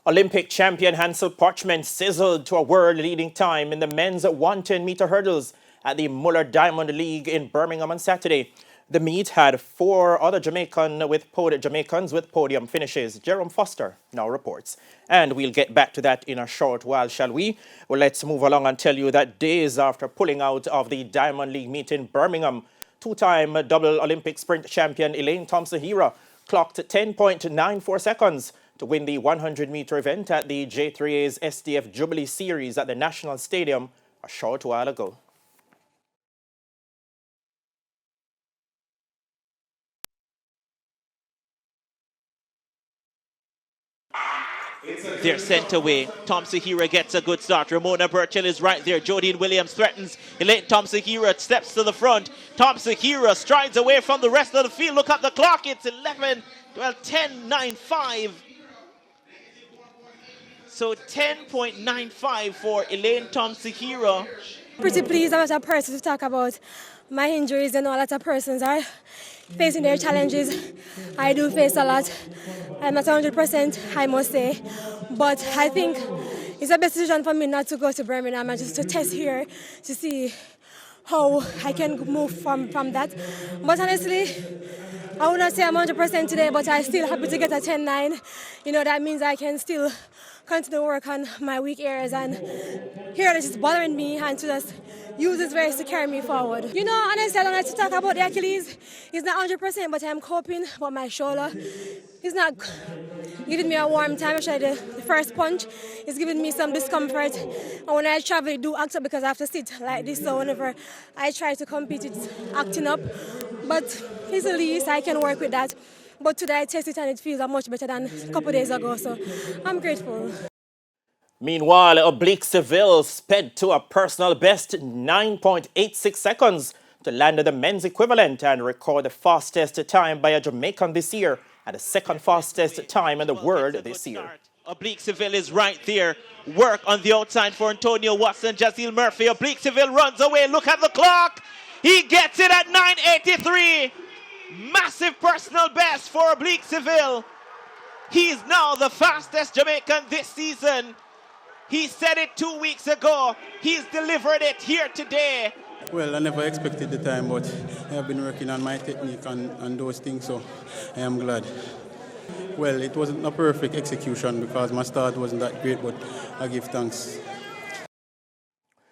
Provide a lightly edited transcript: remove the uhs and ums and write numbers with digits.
Olympic champion Hansel Parchment sizzled to a world-leading time in the men's 110-meter hurdles at the Muller Diamond League in Birmingham on Saturday. The meet had four other Jamaicans with podium finishes. Jerome Foster now reports. And we'll get back to that in a short while, shall we? Well, let's move along and tell you that days after pulling out of the Diamond League meet in Birmingham, two-time double Olympic sprint champion Elaine Thompson-Herah clocked 10.94 seconds to win the 100-meter event at the J3A's SDF Jubilee Series at the National Stadium a short while ago. They're sent away. Thompson-Herah gets a good start. Ramona Burchell is right there. Jodine Williams threatens. Elaine Thompson-Herah steps to the front. Thompson-Herah strides away from the rest of the field. Look at the clock. It's 10.95. So 10.95 for Elaine Thompson-Herah. Pretty pleased as a person to talk about my injuries. I know a lot of persons are facing their challenges. I do face a lot. I'm not 100%, I must say. But I think it's a best decision for me not to go to Birmingham and just to test here to see how I can move from that. But honestly, I would not say I'm 100% today, but I'm still happy to get a 10.9. You know, that means I can still continue to work on my weak areas and here that is bothering me and to just use this race to carry me forward. You know, honestly, I don't like to talk about the Achilles. It's not 100%, but I'm coping. But my shoulder is not giving me a warm time. Actually, the first punch is giving me some discomfort. And when I travel, it do act up because I have to sit like this. So whenever I try to compete, it's acting up. But it's the least, I can work with that. But today I tested it and it feels much better than a couple of days ago. So I'm grateful. Meanwhile, Oblique Seville sped to a personal best 9.86 seconds to land the men's equivalent and record the fastest time by a Jamaican this year and the second fastest time in the world this year. Oblique Seville is right there. Work on the outside for Antonio Watson, Jazeel Murphy. Oblique Seville runs away. Look at the clock. He gets it at 9.83. Massive personal best for Oblique Seville. He's now the fastest Jamaican this season. He said it 2 weeks ago. He's delivered it here today. Well, I never expected the time, but I have been working on my technique and those things, so I am glad. Well, it wasn't a perfect execution because my start wasn't that great, but I give thanks